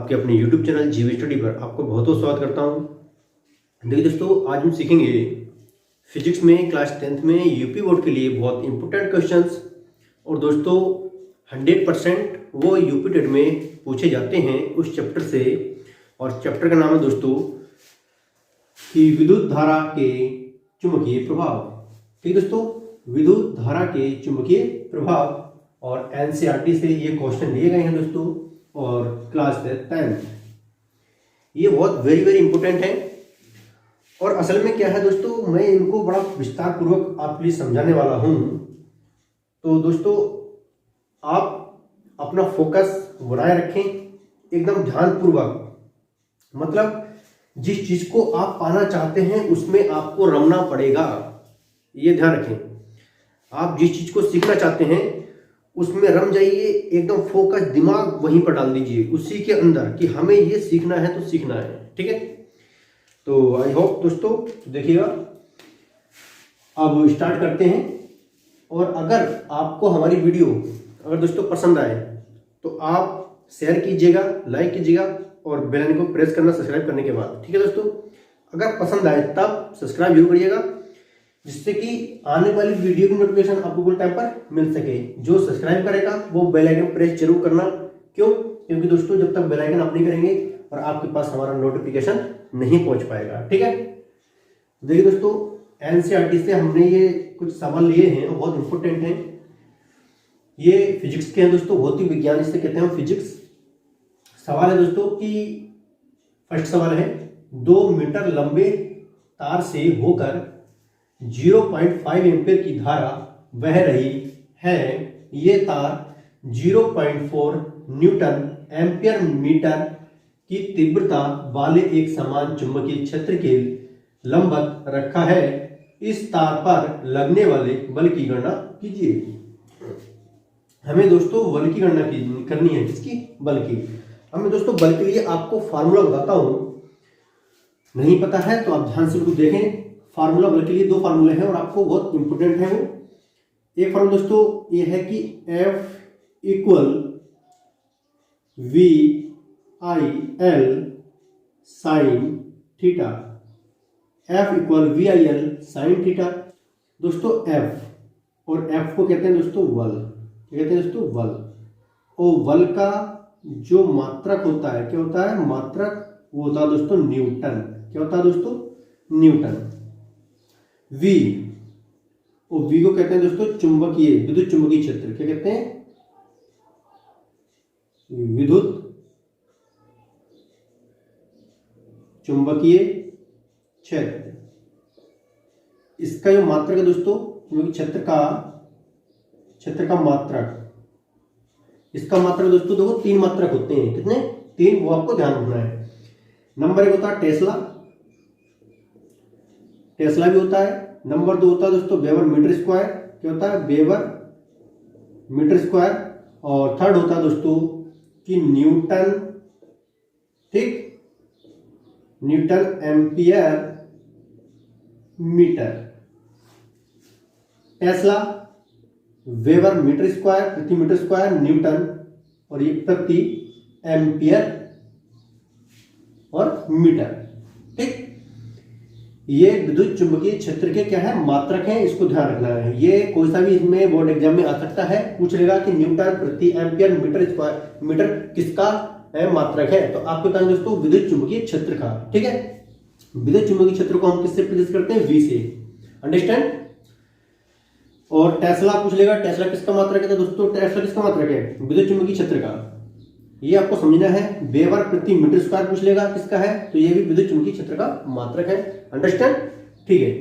आपके अपने YouTube channel जीवी स्टडी पर आपको बहुत बहुत स्वागत करता हूं। देखिए दोस्तों, आज हम सीखेंगे फिजिक्स में क्लास 10th में यूपी बोर्ड के लिए बहुत इंपॉर्टेंट क्वेश्चंस। और दोस्तों 100% वो यूपी टेट में पूछे जाते हैं उस चैप्टर से। और चैप्टर का नाम है दोस्तों कि विद्युत धारा के चुंबकीय प्रभाव। ठीक दोस्तों, विद्युत धारा के चुंबकीय प्रभाव और एनसीईआरटी से ये क्वेश्चन लिए गए हैं दोस्तों। और क्लास 10th ये बहुत वेरी इंपॉर्टेंट है। और असल में क्या है दोस्तों, मैं इनको बड़ा विस्तार पूर्वक आपके लिए समझाने वाला हूं। तो दोस्तों आप अपना फोकस बनाए रखें एकदम ध्यानपूर्वक। मतलब जिस चीज को आप पाना चाहते हैं उसमें आपको रमना पड़ेगा, ये ध्यान रखें। आप जिस चीज को सीखना चाहते हैं उसमें रम जाइए, एकदम फोकस दिमाग वहीं पर डाल दीजिए उसी के अंदर कि हमें ये सीखना है तो सीखना है। ठीक है, तो आई होप दोस्तों देखिएगा। अब स्टार्ट करते हैं। और अगर आपको हमारी वीडियो अगर दोस्तों पसंद आए तो आप शेयर कीजिएगा, लाइक कीजिएगा और बेल आइकन को प्रेस करना सब्सक्राइब करने के बाद। ठीक है दोस्तों, अगर पसंद आए तब सब्सक्राइब जरूर करिएगा, जिससे कि आने वाली वीडियो की नोटिफिकेशन आपको बिल्कुल टाइम पर मिल सके। जो सब्सक्राइब करेगा वो बेल आइकन प्रेस जरूर करना। क्यों? क्योंकि दोस्तों जब तक बेल आइकन आप नहीं करेंगे और आपके पास हमारा नोटिफिकेशन नहीं पहुंच पाएगा। ठीक है, देखिए दोस्तों एनसीईआरटी से हमने ये कुछ सवाल लिए हैं, बहुत इंपॉर्टेंट हैं। ये फिजिक्स के हैं दोस्तों, भौतिक विज्ञान इसे कहते हैं फिजिक्स। सवाल है दोस्तों कि फर्स्ट सवाल है 2 मीटर लंबे तार से होकर 0.5 एम्पीयर की धारा बह रही है। ये तार 0.4 न्यूटन एम्पीयर मीटर की तीव्रता वाले एक समान चुंबकीय क्षेत्र के लंबवत रखा है। इस तार पर लगने वाले बल की गणना कीजिए। हमें दोस्तों बल की गणना करनी है। किसकी? बल की। हमें दोस्तों बल के लिए आपको फार्मूला बताता हूं, नहीं पता है तो आप ध्यान से बिल्कुल देखें। फार्मूला बल के लिए 2 फार्मूले हैं और आपको बहुत इंपॉर्टेंट है वो। एक फार्मूला दोस्तों ये है कि F equal VIL sine theta. F equal VIL sign theta. दोस्तों F और F को कहते हैं दोस्तों बल। क्या कहते हैं दोस्तों? बल। और बल का जो मात्रक होता है, क्या होता है? मात्रक वो होता है दोस्तों न्यूटन। क्या होता है दोस्तों? न्यूटन। V और V को कहते हैं दोस्तों चुंबकीय विद्युत चुंबकीय क्षेत्र। क्या कहते हैं? विद्युत चुंबकीय क्षेत्र। इसका जो मात्रक है दोस्तों चुंबकीय क्षेत्र का मात्रक, इसका मात्रक दोस्तों देखो 3 मात्रक होते हैं। कितने? 3, वो आपको ध्यान रखना है। नंबर 1 होता है टेस्ला भी होता है। नंबर 2 होता है दोस्तों वेबर मीटर स्क्वायर। क्या होता है? Weber meter square. और थर्ड होता है दोस्तों कि न्यूटन। ठीक, newton ampere meter. Tesla, weber meter square प्रति मीटर स्क्वायर, न्यूटन और ये प्रति एम्पियर और मीटर। ठीक, ये विद्युत चुंबकीय क्षेत्र के क्या है? मात्रक हैं। इसको ध्यान रखना है। ये कोई सा भी इसमें बोर्ड एग्जाम में आ सकता है, पूछ लेगा कि न्यूटन प्रति एम्पियर मीटर स्क्वायर मीटर किसका है? मात्रक है। तो आपको बताएं दोस्तों विद्युत चुंबकीय क्षेत्र का। ठीक है, विद्युत चुंबकीय क्षेत्र को हम किससे प्रदर्शित करते हैं? V से। अंडरस्टैंड? और टेस्ला पूछ लेगा, टेस्ला किसका मात्रक है? तो दोस्तों टेस्ला किसका मात्रक है? विद्युत चुंबकीय क्षेत्र का। ये आपको समझना है। वेबर प्रति मीटर स्क्वायर पूछ लेगा, किसका है? तो ये भी विद्युत चुंबकीय क्षेत्र का मात्रक है। अंडरस्टैंड? ठीक है,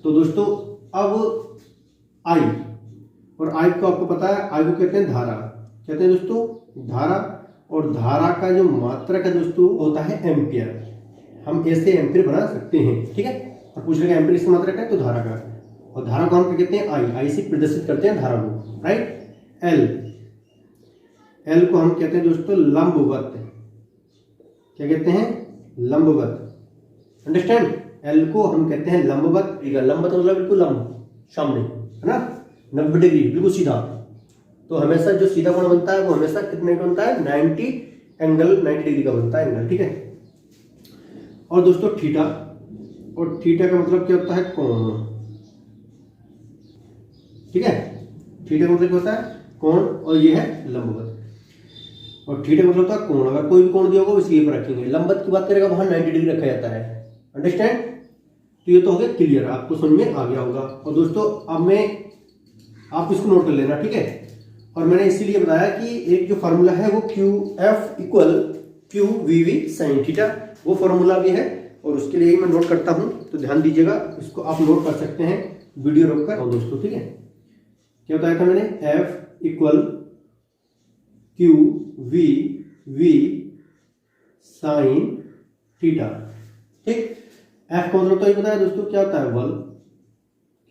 तो दोस्तों अब I, और I को आपको पता है, I को कहते हैं धारा। कहते हैं दोस्तों धारा। और धारा का जो मात्रक है दोस्तों होता है एम्पियर। हम ऐसे एम्पियर बना सकते हैं। ठीक है, और पूछ लेगा एम्पियर किसका मात्रक है? तो धारा का। और धारा को हम क्या कहते हैं? I से प्रदर्शित करते हैं धारा को। राइट। L को हम कहते हैं दोस्तों लंबवत। क्या कहते हैं? लंबवत। अंडरस्टैंड? L को हम कहते हैं लंबवत। लंबवत मतलब बिल्कुल लंब, सामने, है ना, 90 डिग्री बिल्कुल सीधा। तो हमेशा जो सीधा कोण बनता है वो हमेशा कितने का बनता है? 90 एंगल 90 डिग्री का बनता है एंगल, ठीक है। और दोस्तों थीटा, और थीटा का मतलब क्या होता है, कोण, ठीक है। थीटा का मतलब क्या होता है, कोण, और ये है लंबवत। और थीटा का मतलब होता है कोण, अगर कोई भी कोण दिया होगा उसी पर रखेंगे। लंबवत की बात करेगा वहां 90 डिग्री रखा जाता है, अंडरस्टैंड। तो ये तो हो गया क्लियर, आपको समझ में आ गया होगा। और दोस्तों अब आप इसको नोट कर लेना, ठीक है। और मैंने इसीलिए बताया कि एक जो फार्मूला है वो QF equal QVV sin theta, वो फार्मूला भी है, और उसके लिए मैं नोट करता हूं, तो ध्यान दीजिएगा, इसको आप नोट कर सकते हैं वीडियो रोककर। और दोस्तों ठीक है, क्या बताया था मैंने, F equal QVV sin theta, ठीक। F का मतलब तो ये बताया दोस्तों, क्या होता है, बल,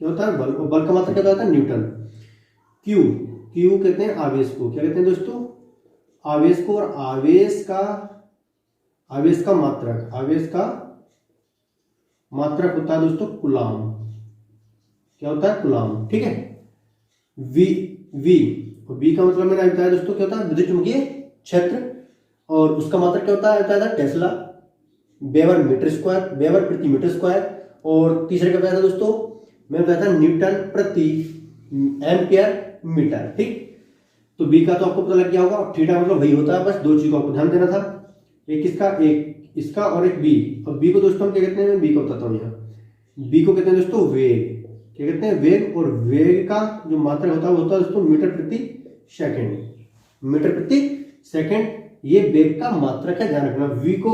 क्या होता है, बल, और बल का मात्रा क्या होता है, न्यूटन। Q कहते हैं आवेश को, क्या कहते हैं दोस्तों, आवेश को। और आवेश का मात्रक होता है दोस्तों कूलाम, क्या होता है, कूलाम, ठीक है। और V का मतलब मैंने बताया दोस्तों, क्या होता है, विद्युत चुंबकीय क्षेत्र, और उसका मात्रक क्या होता है tesla, weber meter square, weber प्रति मीटर स्क्वायर। और तीसरे का बताया था दोस्तों, मैं बताया था न्यूटन प्रति एम्पियर मीटर, ठीक। तो बी का तो आपको पता लग गया होगा। थीटा मतलब वही होता है, बस दो चीजों को आपको ध्यान देना था, एक इसका, एक इसका, और एक बी। और बी को दोस्तों हम क्या कहते हैं, मैं बी को बताता हूँ यहाँ। बी को कहते हैं दोस्तों वेग, क्या कहते हैं, वेग। और वेग का जो मात्रा होता है वो होता है दोस्तों मीटर प्रति सेकंड, मीटर प्रति सेकंड। ये वेग का मात्रक है, ध्यान रखना। वी को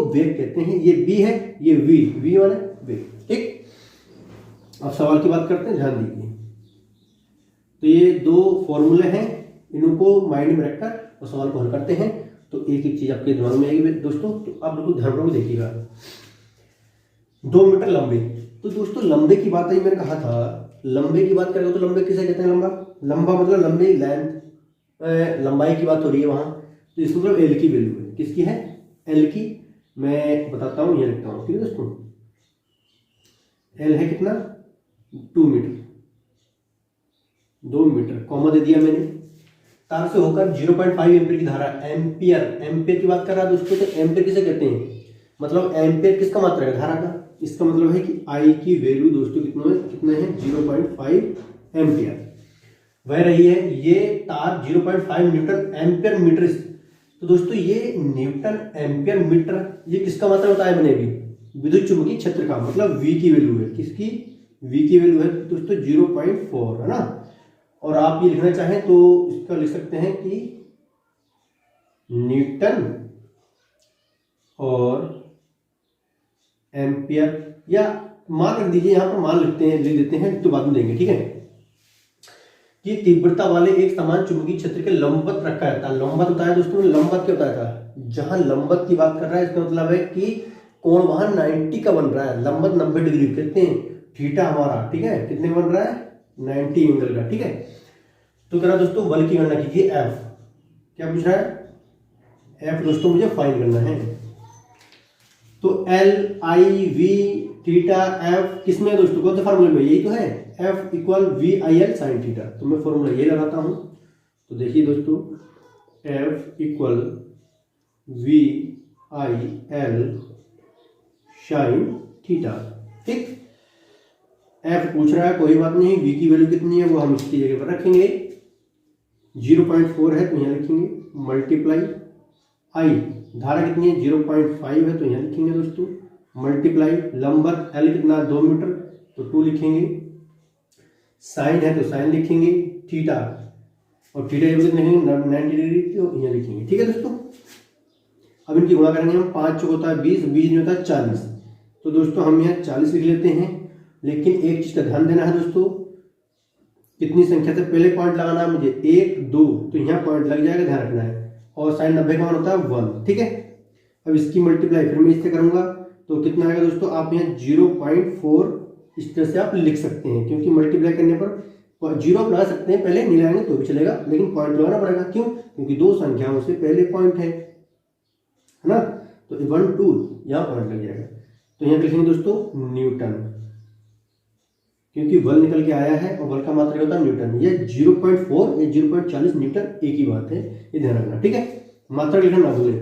वेग कहते हैं, ये बी है, ये वी वाला वेग, ठीक। अब सवाल की बात करते हैं, ध्यान दीजिए। तो ये दो फॉर्मूले हैं, इनको माइंड में रखकर और सवाल को हल करते हैं, तो एक एक चीज आपके दिमाग में आएगी दोस्तों। तो आप बिल्कुल ध्यानपूर्वक देखिएगा। 2 मीटर लंबे, तो दोस्तों लंबे की बात आई, मैंने कहा था लंबे की बात करेंगे तो लंबे किसे कहते हैं, लंबा मतलब लंबी, लेंथ, लंबाई की बात हो रही है वहां। तो इसका मतलब एल की वैल्यू है, किसकी है, एल की। मैं बताता हूं, ये लिखता हूं, ठीक है दोस्तों। एल है कितना, 2 मीटर, 2 मीटर, कॉमा दे दिया मैंने। तार से होकर 0.5 एम्पियर की धारा, एम्पियर की बात कर रहा है दोस्तों। तो एम्पियर किसे कहते हैं, मतलब एम्पियर किसका मात्रा है, धारा का। इसका मतलब है कि आई की वैल्यू दोस्तों कितना है 0.5 एम्पियर वह रही है। ये तार 0.5 न्यूटन एम्पियर मीटर। तो दोस्तों ये न्यूटन एम्पियर मीटर, ये किसका मात्रा बताया मैंने अभी, विद्युत चुंबकीय क्षेत्र का, मतलब V की वैल्यू है, किसकी, V की वैल्यू है दोस्तों 0.4, है ना। और आप ये लिखना चाहें तो इसका लिख सकते हैं कि न्यूटन और एम्पियर, या मान रख दीजिए, यहां पर मान लिख देते हैं, तो बाद में देंगे, ठीक है। कि तीव्रता वाले एक समान चुंबकीय क्षेत्र के लंबवत रखा जाता है। लंबवत होता है दोस्तों, लंबवत क्या होता था, जहां लंबवत की बात कर रहा है, इसका मतलब है कि कोण वहां 90 का बन रहा है, लंबवत 90 डिग्री कहते हैं, थीटा हमारा, ठीक है, कितने बन रहा है, 90 एंगल का, ठीक है। तो कह रहा दोस्तों बल की गणना कीजिए, एफ, क्या पूछ रहा है, एफ दोस्तों मुझे फाइंड करना है। तो L I V theta F किसमें है दोस्तों, कौन से फार्मूले में, यही तो है, F equal V I L sine theta. तो मैं फॉर्मूला ये लगाता हूं, तो देखिए दोस्तों, F equal V I L sine theta, ठीक। एफ पूछ रहा है, कोई बात नहीं, वी की वैल्यू कितनी है वो हम इसकी जगह पर रखेंगे, 0.4 है तो यहाँ लिखेंगे, मल्टीप्लाई आई, धारा कितनी है 0.5 है तो यहाँ लिखेंगे दोस्तों, मल्टीप्लाई लंबवत एल कितना 2 मीटर तो 2 लिखेंगे, साइन है तो साइन लिखेंगे, थीटा, और थीटा ये लिखेंगे 90 डिग्री तो यहाँ लिखेंगे, ठीक है दोस्तों। अब इनकी गुणा करेंगे हम, 5 चौक होता है 20, 20 नहीं होता 40, तो दोस्तों हम यहाँ 40 लिख लेते हैं। लेकिन एक चीज का ध्यान देना है दोस्तों, कितनी संख्या से पहले पॉइंट लगाना है मुझे, 1 2, तो यहाँ पॉइंट लग जाएगा, ध्यान रखना है। और साइन 90 का मान होता है 1, ठीक है। अब इसकी मल्टीप्लाई फिर मैं इससे करूंगा तो कितना आएगा दोस्तों, आप यहाँ 0.4 इस तरह से आप लिख सकते हैं, क्योंकि मल्टीप्लाई करने पर 0 आप लगा सकते हैं, पहले नहीं लगाएंगे तो भी चलेगा, लेकिन पॉइंट लगाना पड़ेगा, क्यों, क्योंकि दो संख्याओं से पहले पॉइंट है ना। तो 1 2 यहाँ पॉइंट लग जाएगा, तो यहाँ लिखेंगे दोस्तों न्यूटन, क्योंकि बल निकल के आया है और बल का मात्रा होता है न्यूटन। ये 0.4 या 0.40 न्यूटन एक ही बात है, ये ध्यान रखना, ठीक है। मात्रक लिखना ना भूलें।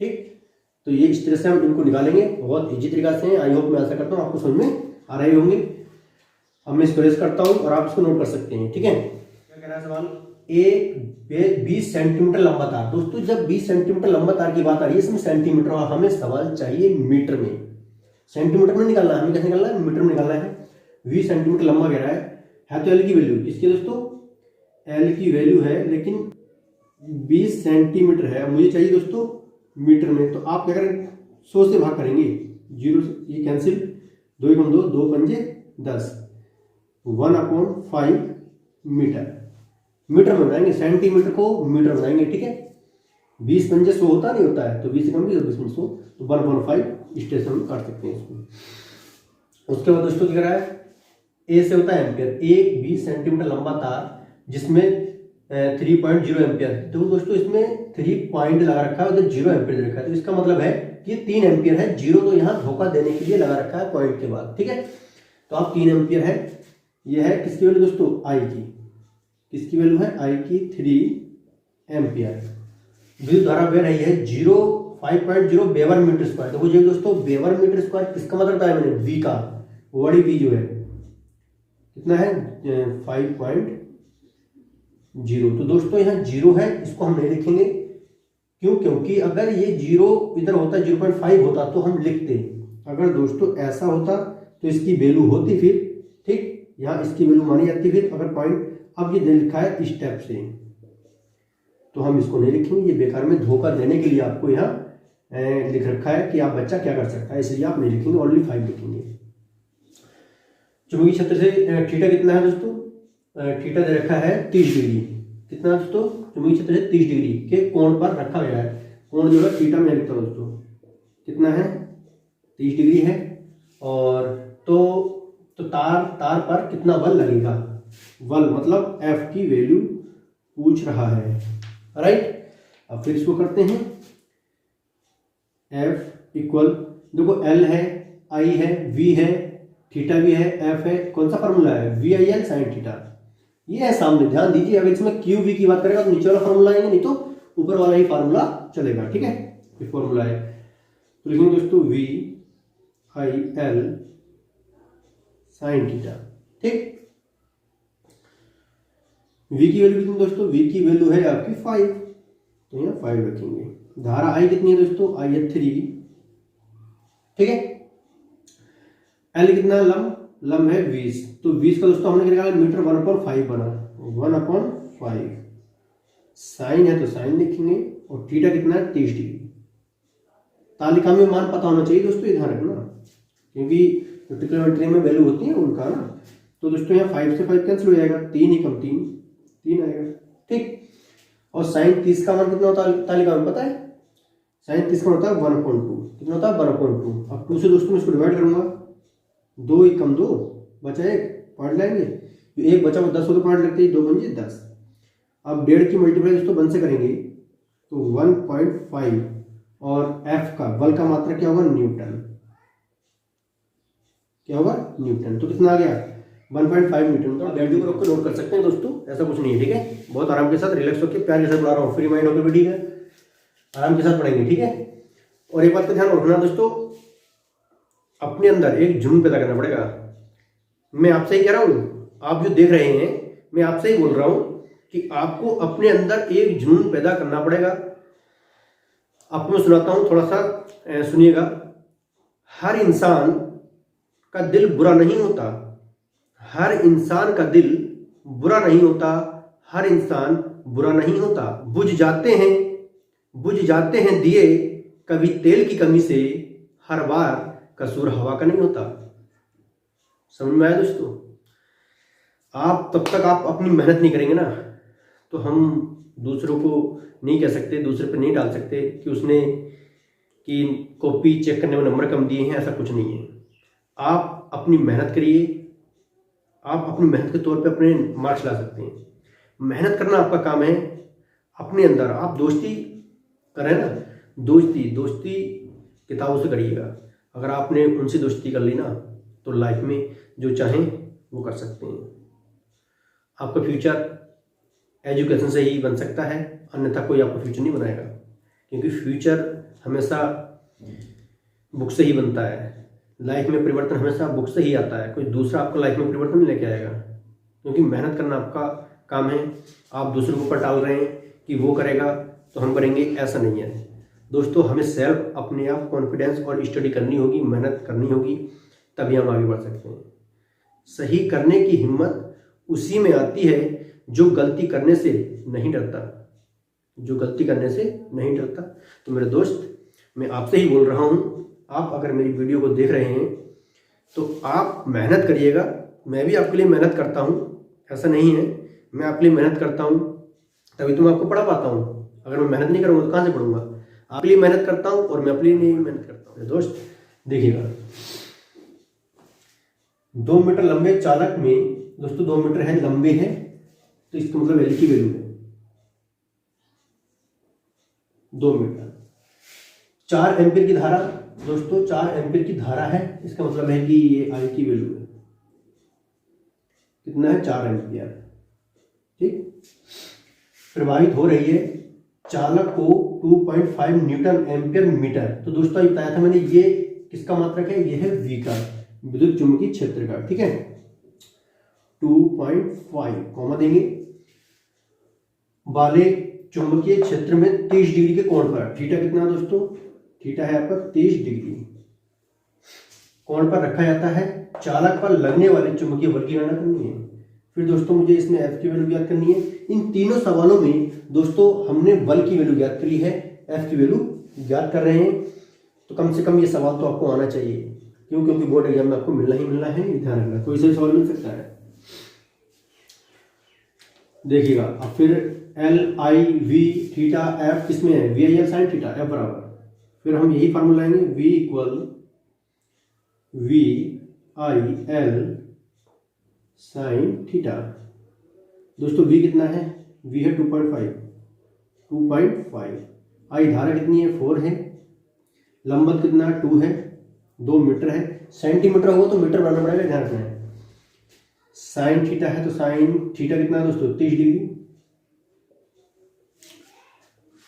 ठीक, तो ये इस तरह से हम इनको निकालेंगे, बहुत इजी तरीका से। आई होप, मैं आशा करता हूँ आपको समझ में आ रहे होंगे। अब मैं इसको रेस करता हूँ और आप इसको नोट कर सकते हैं। ठीक है, क्या कह रहा है सवाल, एक 20 सेंटीमीटर लंबा तार। दोस्तों जब 20 सेंटीमीटर लंबा तार की बात आ रही है, इसमें सेंटीमीटर, और हमें सवाल चाहिए मीटर में। सेंटीमीटर में निकालना है, हमें कैसे निकालना है, मीटर में निकालना है। 20 सेंटीमीटर लंबा कह रहा है तो एल की वैल्यू किसकी दोस्तों, एल की वैल्यू है, लेकिन 20 सेंटीमीटर है, मुझे चाहिए दोस्तों मीटर में। तो आप क्या करें, 100 से भाग करेंगे, 0 से ये कैंसिल, 2 × 2 2 पंजे 10, 1/5 मीटर। मीटर में बनाएंगे, सेंटीमीटर को मीटर बनाएंगे। ठीक है, 20 पंजे 100 होता नहीं होता है, तो 20 से कम भी 20 में 100, तो 1/5 स्टेशन में काट सकते हैं इसको। उसके बाद दोस्तों क्या कह रहा है, ए से होता है एम्पियर। एक 20 सेंटीमीटर लंबा तार जिसमें 3.0 एम्पियर, तो दोस्तों इसमें 3 पॉइंट लगा रखा है, उधर 0 एम्पियर दे रखा है, तो इसका मतलब है कि 3 एम्पियर है। 0 तो यहाँ धोखा देने के लिए लगा रखा है पॉइंट के बाद। ठीक है, तो आप 3 एम्पियर है, ये है किसकी वैल्यू दोस्तों, आई की। किसकी वैल्यू है, आई की 3 एम्पियर। विद्युत धारा बह रही है 5.0 वेबर मीटर स्क्वायर। देखो जी दोस्तों, वेबर मीटर स्क्वायर किसका मतलब बताया मैंने, वी का, बड़ी वी जो है कितना है, 5.0। तो दोस्तों यहाँ 0 है, इसको हम नहीं लिखेंगे। क्यों, क्योंकि अगर ये 0 इधर होता, 0.5 होता तो हम लिखते। अगर दोस्तों ऐसा होता तो इसकी वैल्यू होती फिर। ठीक, यहाँ इसकी वैल्यू मानी जाती फिर अगर पॉइंट। अब ये लिखा है स्टेप से, तो हम इसको नहीं लिखेंगे, ये बेकार में धोखा देने के लिए आपको यहाँ लिख रखा है कि आप बच्चा क्या कर सकता है, इसलिए आप नहीं लिखेंगे, ओनली 5 लिखेंगे। चुंबकीय क्षेत्र से थीटा कितना है दोस्तों, थीटा दे रखा है 30 डिग्री। कितना दोस्तों, चुंबकीय क्षेत्र से 30 डिग्री के कोण पर रखा गया है। कोण जो है थीटा में लिखता हूँ दोस्तों, कितना है, 30 डिग्री है। और तो तार पर कितना बल लगेगा, बल मतलब एफ की वैल्यू पूछ रहा है। राइट, अब फिर इसको करते हैं, एफ इक्वल, देखो एल है, आई है, वी है, थीटा भी है, एफ है, कौन सा फार्मूला है, V I L sine theta, ये है सामने। ध्यान दीजिए, अगर इसमें क्यू वी की बात करेगा तो नीचे वाला फार्मूला आएंगे, नहीं तो ऊपर वाला ही फार्मूला चलेगा। ठीक है, ये फार्मूला है, तो लिखेंगे दोस्तों V I L sine theta. ठीक, वी की वैल्यू कितनी दोस्तों, वी की वैल्यू है आपकी 5, तो यहाँ 5 रखेंगे। धारा आई कितनी है दोस्तों, आई है 3। ठीक है, एल कितना, लम है 20, तो 20 का दोस्तों हमने क्या निकाला, मीटर 1/5 बना, 1/5। साइन है तो साइन लिखेंगे, और थीटा कितना है, 30 डिग्री। तालिका में मान पता होना चाहिए दोस्तों, ये ध्यान रखना, क्योंकि ट्रिग्नोमेट्री में वैल्यू होती है उनका ना। तो दोस्तों यहाँ 5 से 5 कैंसिल हो जाएगा, 3 ही कम 3 आएगा। ठीक, और साइन 30 का मान कितना होता है तालिका में पता है, साइन 30 का होता है 1/2। कितना होता है, 1/2। अब 2 से दोस्तों इसको डिवाइड करूंगा, 2 ही कम 2 बचा 1, पॉइंट लाएंगे, तो 1 बचा, 10 हो तो पॉइंट लगते ही, 2 पंजे 10। अब 1.5 की मल्टीप्लाई दोस्तों 1 से करेंगे तो 1.5, और एफ का बल का मात्रा क्या होगा, न्यूटन। क्या होगा, न्यूटन। तो कितना आ गया, 1.5 न्यूटन। तो वैल्यू को रख के नोट कर सकते हैं दोस्तों, ऐसा कुछ नहीं है। ठीक है, बहुत आराम के साथ, रिलैक्स होकर, प्यार के साथ पढ़ा रहा हूँ, फ्री माइंड होकर भी। ठीक है, आराम के साथ पढ़ेंगे। ठीक है, और एक बात का ध्यान रखना दोस्तों, अपने अंदर एक जुनून पैदा करना पड़ेगा। मैं आपसे ही कह रहा हूँ, आप जो देख रहे हैं, मैं आपसे ही बोल रहा हूँ कि आपको अपने अंदर एक जुनून पैदा करना पड़ेगा। आपको मैं सुनाता हूँ, थोड़ा सा सुनिएगा। हर इंसान का दिल बुरा नहीं होता, हर इंसान का दिल बुरा नहीं होता, हर इंसान बुरा नहीं होता। बुझ जाते हैं दिए कभी तेल की कमी से, हर बार कसूर हवा का नहीं होता। समझ में आया दोस्तों? आप तब तक आप अपनी मेहनत नहीं करेंगे ना, तो हम दूसरों को नहीं कह सकते, दूसरे पे नहीं डाल सकते कि उसने कि कॉपी चेक करने में नंबर कम दिए हैं, ऐसा कुछ नहीं है। आप अपनी मेहनत करिए, आप अपनी मेहनत के तौर पे अपने मार्क्स ला सकते हैं। मेहनत करना आपका काम है। अपने अंदर आप दोस्ती करें ना, दोस्ती किताबों से करिएगा। अगर आपने उनसे दोस्ती कर ली ना, तो लाइफ में जो चाहें वो कर सकते हैं। आपका फ्यूचर एजुकेशन से ही बन सकता है, अन्यथा कोई आपका फ्यूचर नहीं बनाएगा। क्योंकि फ्यूचर हमेशा बुक से ही बनता है। लाइफ में परिवर्तन हमेशा बुक से ही आता है, कोई दूसरा आपको लाइफ में परिवर्तन नहीं लेके आएगा। क्योंकि मेहनत करना आपका काम है, आप दूसरों के ऊपर टाल रहे हैं कि वो करेगा तो हम करेंगे, ऐसा नहीं है दोस्तों। हमें सेल्फ अपने आप कॉन्फिडेंस और स्टडी करनी होगी, मेहनत करनी होगी, तभी हम आगे बढ़ सकते हैं। सही करने की हिम्मत उसी में आती है जो गलती करने से नहीं डरता, जो गलती करने से नहीं डरता। तो मेरे दोस्त, मैं आपसे ही बोल रहा हूँ, आप अगर मेरी वीडियो को देख रहे हैं तो आप मेहनत करिएगा। मैं भी आपके लिए मेहनत करता हूँ, ऐसा नहीं है, मैं आपके लिए मेहनत करता हूँ, तभी तो मैं आपको पढ़ा पाता हूँ। अगर मैं मेहनत नहीं करूँगा तो कहाँ से पढ़ूंगा? आपके लिए मेहनत करता हूँ और मैं अपने लिए मेहनत करता हूँ। दोस्त देखिएगा, 2 मीटर लंबे चालक में दोस्तों 2 मीटर है लंबे है, तो इसका मतलब एल की वैल्यू है 2 मीटर। 4 एम्पीयर की धारा दोस्तों, 4 एम्पीयर की धारा है, इसका मतलब है कि ये आई की वैल्यू है कितना है, 4 एम्पीयर। ठीक, प्रवाहित हो रही है चालक को 2.5 न्यूटन एम्पीयर मीटर। तो दोस्तों ये बताया था मैंने, ये किसका मात्रक है, ये है V का, विद्युत चुंबकीय क्षेत्र का। ठीक है, 2.5 कॉमा देंगे, वाले चुंबकीय क्षेत्र में 30 डिग्री के कोण पर, थीटा कितना दोस्तों, थीटा है आपका 30 डिग्री कोण पर रखा जाता है। चालक पर लगने वाले चुंबकीय बल की गणना करनी है। फिर दोस्तों मुझे इसमें F की वैल्यू ज्ञात करनी है। इन तीनों सवालों में दोस्तों हमने बल की वैल्यू ज्ञात करी है, F की वैल्यू ज्ञात कर रहे हैं। तो कम से कम ये सवाल तो आपको आना चाहिए, क्यों? क्योंकि बोर्ड एग्जाम में आपको मिलना ही मिलना है, ये ध्यान रखना, कोई सा सवाल मिल सकता है। देखिएगा अब फिर L I V theta F किसमें है, V I L sine theta F बराबर, फिर हम यही फार्मूला लाएंगे, V equal V I L sine theta. दोस्तों v कितना है, v है 2.5, आई धारा कितनी है 4 है, लंबत कितना है 2 है, 2 मीटर है, सेंटीमीटर होगा तो मीटर बनाना पड़ेगा, ध्यान रखना है। साइन थीटा है तो साइन थीटा कितना है दोस्तों 30 डिग्री।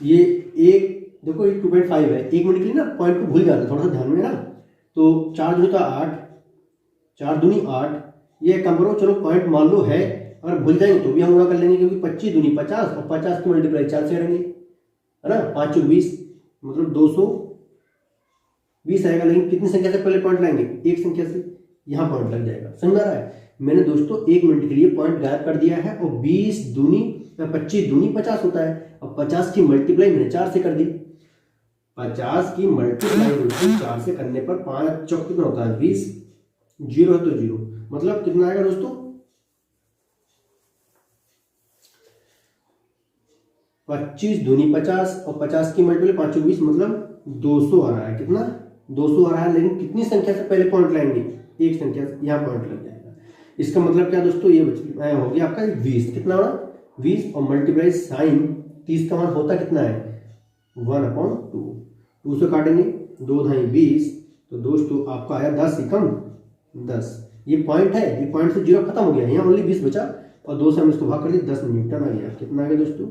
ये एक देखो, ये 2.5 है, 1 मिनट के लिए ना पॉइंट को भूल जाना, थोड़ा सा ध्यान में ना। तो 4 दूनी 8, 4 दूनी 8, ये कम करो, चलो पॉइंट मान लो है, अगर भूल जाएंगे तो भी हम गुणा कर लेंगे, क्योंकि 25 दूनी 50 और 50 की मल्टीप्लाई 4 से करेंगे, है ना, 5 चौक 20 मतलब 220 आएगा। लेकिन कितनी संख्या से पहले पॉइंट लाएंगे, एक संख्या से, यहाँ पॉइंट लग जाएगा। समझ आ रहा है? मैंने दोस्तों 1 मिनट के लिए पॉइंट गायब कर दिया है, और 20 दूनी 25 दूनी 50 होता है, और 50 की मल्टीप्लाई मैंने 4 से कर दी। 50 की मल्टीप्लाई 4 से करने पर 5 चौक कितना होता है 20, 0 है तो 0, मतलब कितना आएगा दोस्तों 25 दूनी 50 और 50 की मल्टीप्लाई 5 20 मतलब 200 आ रहा है। कितना 200 आ रहा है, लेकिन कितनी संख्या से पहले पॉइंट लाएंगे, एक संख्या से, यहाँ पॉइंट लग जाएगा। इसका मतलब क्या दोस्तों, ये हो गया आपका 20, कितना होना 20 और मल्टीप्लाई साइन 30 का मान होता कितना है 1/2, 2 से काटेंगे 2 धाई 20, तो दोस्तों आपका आया 10 ही कम 10। ये पॉइंट है, ये पॉइंट से 0 खत्म हो गया, यहाँ ओनली 20 बचा, और 2 से हम इसको भाग कर दिया, 10 न्यूटन आ गया। कितना आ गया दोस्तों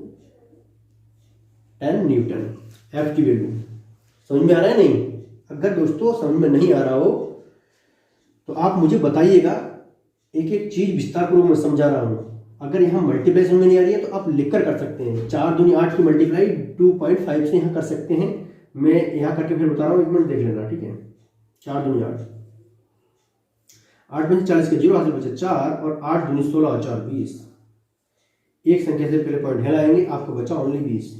10 न्यूटन। एफ की वैल्यू समझ में आ रहा है नहीं? अगर दोस्तों समझ में नहीं आ रहा हो तो आप मुझे बताइएगा, एक एक चीज विस्तार पूर्वक मैं समझा रहा हूं। अगर यहाँ मल्टीप्लाई समझ में नहीं आ रही है तो आप लिखकर कर सकते हैं, 4 दूनी 8 की मल्टीप्लाई 2.5 से यहाँ कर सकते हैं। मैं यहाँ करके फिर बता रहा हूँ, 1 मिनट देख लेना, ठीक है। 4 दूनी 8, 8 में 40 के 0 हासिल बचे 4, और 8 दूनी 16 और 4 20। एक संख्या से पहले पॉइंट हिलाएंगे, आपको बचा ओनली 20।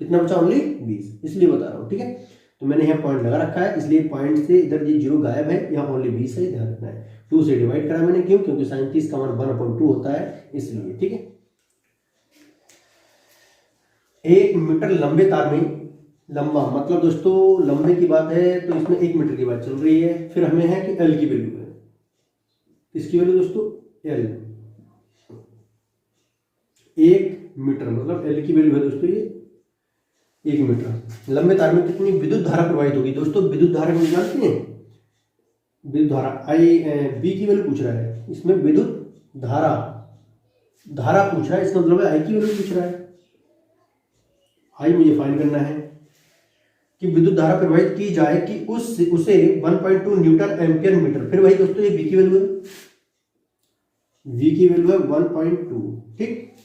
कितना बचा ओनली 20, इसलिए बता रहा हूँ, ठीक है। तो मैंने यहाँ पॉइंट लगा रखा है, इसलिए पॉइंट से इधर ये 0 गायब है, यहाँ ओनली 20 है, ध्यान रखना है। 2 से डिवाइड करा मैंने, क्यों? क्योंकि साइन 30 का मान 1/2 होता है, इसलिए, ठीक है। 1 मीटर लंबे तार में, लंबा मतलब दोस्तों लंबे की बात है तो इसमें 1 मीटर की बात चल रही है। फिर हमें है कि एल की वैल्यू है, इसकी वैल्यू दोस्तों एल, 1 मीटर मतलब एल की वैल्यू है दोस्तों ये 1 मीटर। लंबे तार में कितनी विद्युत धारा प्रवाहित होगी दोस्तों? विद्युत धारा को जानते हैं, विद्युत धारा आई बी की वैल्यू पूछ रहा है, इसमें विद्युत धारा पूछ रहा है, इसका मतलब आई की वैल्यू पूछ रहा है। आई मुझे फाइंड करना है, कि विद्युत धारा प्रवाहित की जाए कि उसे 1.2 न्यूटन एम्पियर मीटर। फिर वही दोस्तों ये V की वैल्यू है, V की वैल्यू है 1.2, ठीक।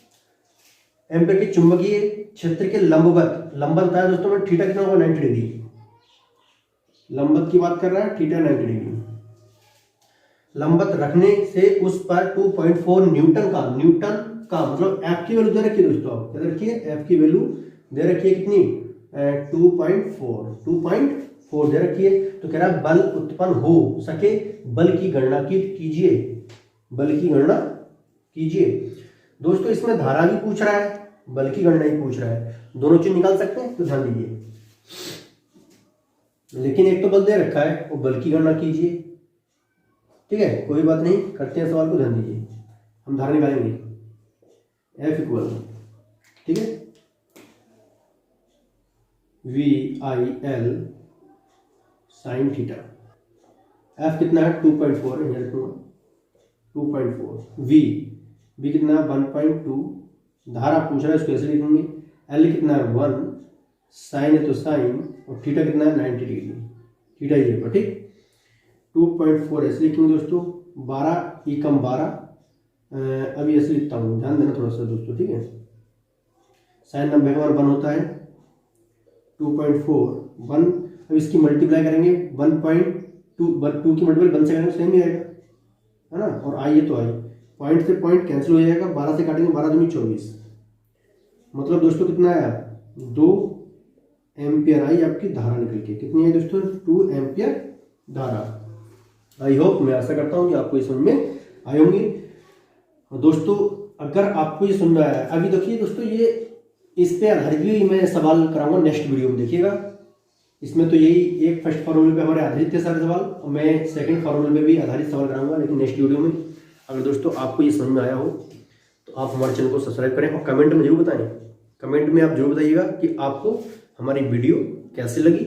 एम्पियर के चुंबकीय क्षेत्र के लंबवत बताया दोस्तों में थीटा कितना होगा 90 डिग्री। लंबवत की बात कर रहा है, थीटा 90 डिग्री। लंबवत रखने से उस पर 2.4 न्यूटन का मतलब एफ की वैल्यू दे रखी है दोस्तों, आप क्या रखिए, एफ की वैल्यू दे रखी है कितनी 2.4 दे रखी है। तो कह रहा है बल उत्पन्न हो सके, बल की गणना कीजिए, बल की गणना कीजिए। दोस्तों इसमें धारा भी पूछ रहा है, बल की गणना ही पूछ रहा है, दोनों चीज निकाल सकते हैं, तो ध्यान दीजिए। लेकिन एक तो बल दे रखा है और बल की गणना कीजिए, ठीक है, कोई बात नहीं, करते हैं सवाल को, ध्यान दीजिए। हम धारा निकालेंगे F इक्वल, ठीक है, VIL साइन थीटा। F कितना है 2.4 है, रखूंगा 2.4। V कितना है 1.2, धारा पूछ रहा है उसको ऐसे लिखेंगे। L कितना है 1, साइन है तो साइन, और थीटा कितना है 90 डिग्री, थीटा ये पर, ठीक। 2.4 ऐसे लिखेंगे दोस्तों, 12 ई कम 12, अभी ऐसे लिखता हूँ, ध्यान देना थोड़ा सा दोस्तों, ठीक है। साइन 90 का 1 होता है, 2.4 1, अब इसकी मल्टीप्लाई करेंगे 1.2 की मल्टीप्लाई 1 से करेंगे सेम ही आएगा, है ना। और आई है तो आई, पॉइंट से पॉइंट कैंसिल हो जाएगा, 12 से काटेंगे, 12 दूनी 24, मतलब दोस्तों कितना आया 2 एम्पियर आई आपकी धारा निकल के। कितनी है दोस्तों 2 एम्पियर धारा। आई होप, मैं आशा करता हूँ कि आपको ये समझ में आए होंगे। दोस्तों अगर आपको ये समझ में आया, अभी देखिए दोस्तों ये इस पे आधारित भी मैं सवाल कराऊंगा नेक्स्ट वीडियो में, देखिएगा। इसमें तो यही एक फर्स्ट फॉर्मूले पे हमारे आधारित थे सारे सवाल, और मैं सेकंड फॉर्मूले पे भी आधारित सवाल कराऊंगा, लेकिन नेक्स्ट वीडियो में। अगर दोस्तों आपको ये समझ में आया हो तो आप हमारे चैनल को सब्सक्राइब करें और कमेंट में जरूर बताएं, कमेंट में आप जरूर बताइएगा कि आपको हमारी वीडियो कैसी लगी।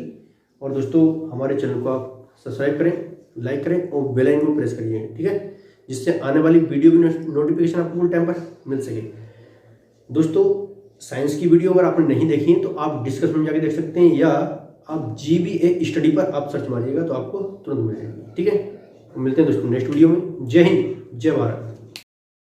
और दोस्तों हमारे चैनल को आप सब्सक्राइब करें, लाइक करें और बेल आइकन को प्रेस करिए, ठीक है, जिससे आने वाली वीडियो की नोटिफिकेशन आपको फुल टाइम पर मिल सके। दोस्तों साइंस की वीडियो अगर आपने नहीं देखी है तो आप डिस्कशन में जाके देख सकते हैं, या आप GBA स्टडी पर आप सर्च मारिएगा तो आपको तुरंत मिल जाएगी, ठीक है। मिलते हैं दोस्तों नेक्स्ट वीडियो में। जय हिंद, जय भारत।